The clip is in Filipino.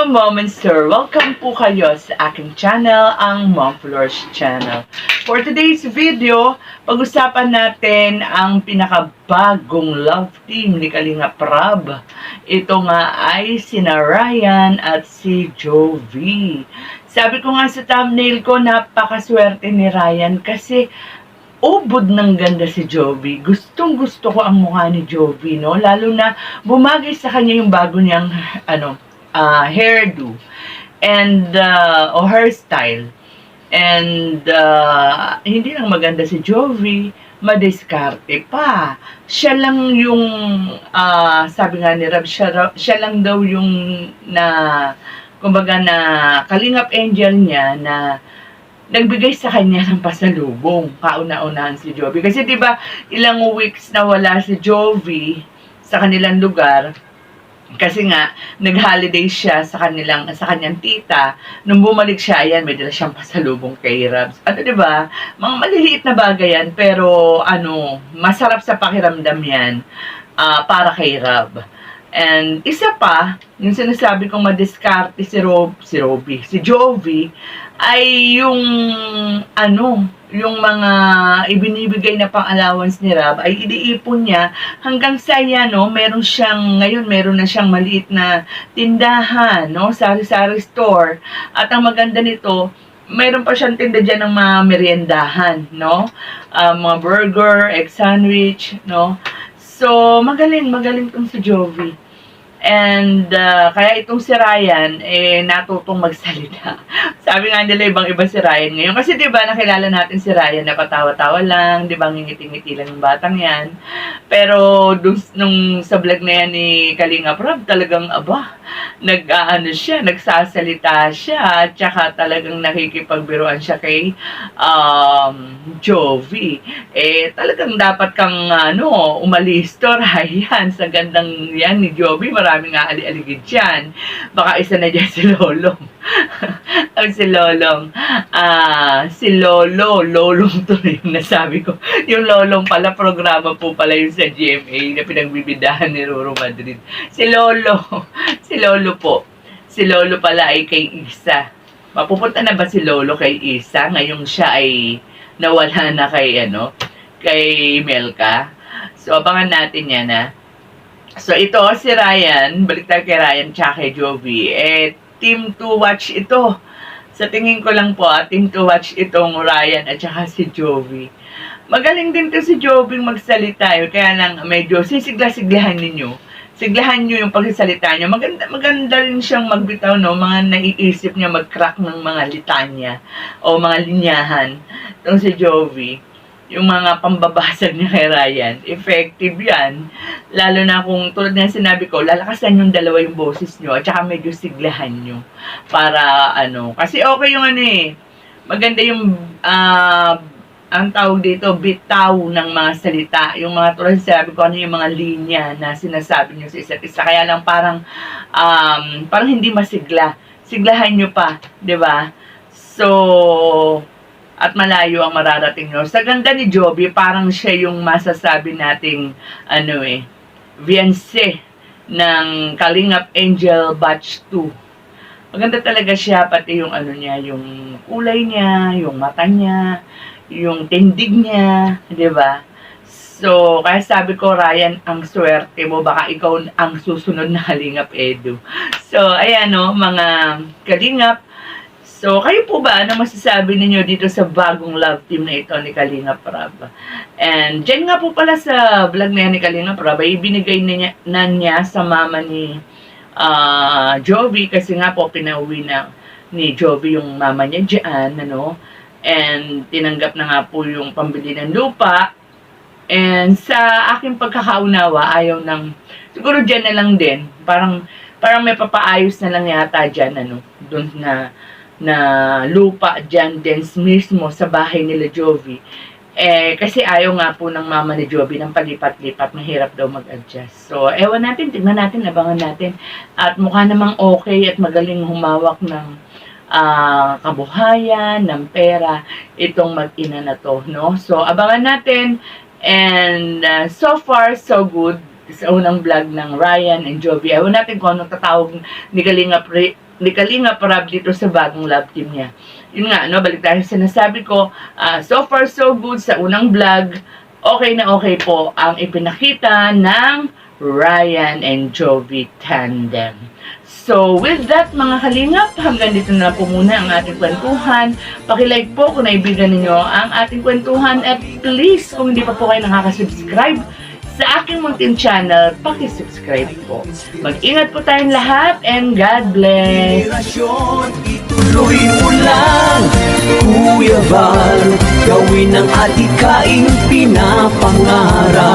Mommonster! Welcome po kayo sa aking channel, ang Mom Flores Channel. For today's video, pag-usapan natin ang pinakabagong love team ni Kalinga Prab. Ito nga ay sina Ryan at si Jovi. Sabi ko nga sa thumbnail ko, napakaswerte ni Ryan kasi ubod ng ganda si Jovi. Gustong gusto ko ang mukha ni Jovi, no? Lalo na bumagay sa kanya yung bago niyang hairdo and o hairstyle. And hindi lang maganda si Jovi, madiskarte pa. Siya lang yung sabi nga ni Rab, siya lang daw yung kumbaga na kalingap angel niya na nagbigay sa kanya ng pasalubong, kauna-unahan si Jovi. Kasi 'di ba, ilang weeks na wala si Jovi sa kanilang lugar. Kasi nga nag-holiday siya sa kanyang tita. Nung bumalik siya, ayan, may dala siyang pasalubong kay Rabs. 'Di ba? Mga maliliit na bagay yan, pero masarap sa pakiramdam yan para kay Rab. And isa pa, yung sinasabi kong madiskarte si Jovi, ay yung mga ibinibigay na pang-allowance ni Rab, ay iniipon niya hanggang sa ngayon meron na siyang maliit na tindahan, no? Sari-sari store. At ang maganda nito, mayroon pa siyang tinda dyan ng mga meriendahan, no? Mga burger, egg sandwich, no? So, magaling tong si Jovi. And kaya itong si Ryan natutong magsalita. Sabi nga nila ibang-iba si Ryan ngayon. Kasi 'di ba nakilala natin si Ryan na patawa-tawa lang, 'di ba, ngingiti-ngiti lang yung batang 'yan. Pero nung sa vlog na yan ni Kalinga Prab, talagang nagsasalita siya, at saka talagang nakikipagbiruan siya kay Jovi. Talagang dapat kang umalis to, Ryan, sa gandang yan ni Jovi. Maraming ali-aligid dyan. Baka isa na dyan si Lolong. Si Lolong to yung nasabi ko. Yung Lolong pala, programa po pala yung sa GMA na pinagbibidahan ni Roro Madrid. Si Lolo po. Si Lolo pala ay kay Isa. Mapupunta na ba si Lolo kay Isa? Ngayong siya ay nawala na kay Melka. So, abangan natin yan, ha? So, ito si Ryan, balik tayo kay Ryan tsaka kay Jovi. Team to watch ito. Sa tingin ko lang po, team to watch itong Ryan at saka si Jovi. Magaling din to si Jovi magsalita. Kaya lang medyo sisigla-siglahan ninyo. Siglahan nyo yung pagsasalita niya. Maganda rin siyang magbitaw, no? Mga naiisip niya mag-crack ng mga litanya o mga linyahan. Itong si Jovi, yung mga pambabasag niya kay Ryan, effective yan. Lalo na kung, tulad na sinabi ko, lalakasan yung dalawa yung boses nyo, at saka medyo siglahan nyo. Para, kasi okay yung maganda yung, ang tawag dito, bitaw ng mga salita. Yung mga, tulad sinabi ko, yung mga linya na sinasabi nyo sa isa't isa. Kaya lang parang hindi masigla. Siglahan nyo pa, di ba? So, at malayo ang mararating nyo. Sa ganda ni Jovi, parang siya yung masasabi nating, fiancé ng Kalingap Angel Batch 2. Maganda talaga siya, pati yung niya, yung kulay niya, yung mata niya, yung tindig niya, di ba? So, kaya sabi ko, Ryan, ang swerte mo, baka ikaw ang susunod na Kalingap Edu. So, ayan, mga Kalingap. So, kayo po ba, ano masasabi ninyo dito sa bagong love team na ito ni Kalinga Prab? And dyan nga po pala sa vlog na yan ni Kalinga Prab, ay ibinigay na niya sa mama ni Jovi, kasi nga po pinauwi na ni Jovi yung mama niya dyan, and tinanggap na nga po yung pambili ng lupa. And sa aking pagkakaunawa, ayaw siguro dyan na lang din, parang may papaayos na lang yata dyan, doon na lupa dyan din mismo sa bahay nila Jovi. Kasi ayaw nga po ng mama ni Jovi ng palipat-lipat, mahirap daw mag-adjust. So, ewan natin, tignan natin, abangan natin. At mukha namang okay at magaling humawak ng kabuhayan, ng pera, itong mag-ina na to, no? So, abangan natin. And so far, so good. Sa unang vlog ng Ryan and Jovi. Ewan natin kung anong tatawag ni Kalinga ni Kalinga Prab dito sa bagong love team niya. Yun nga, no, balik tayo sa sinasabi ko, so far so good sa unang vlog, okay na okay po ang ipinakita ng Ryan and Jovi tandem. So, with that mga kalingap, hanggang dito na po muna ang ating kwentuhan. Pakilike po kung naibigan ninyo ang ating kwentuhan at please, kung hindi pa po kayo nakaka-subscribe sa aking munting channel, pakisubscribe po. Mag-ingat po tayong lahat and God bless! Ituloy mo lang, Kuya Val, gawin ang adikaing pinapangarap.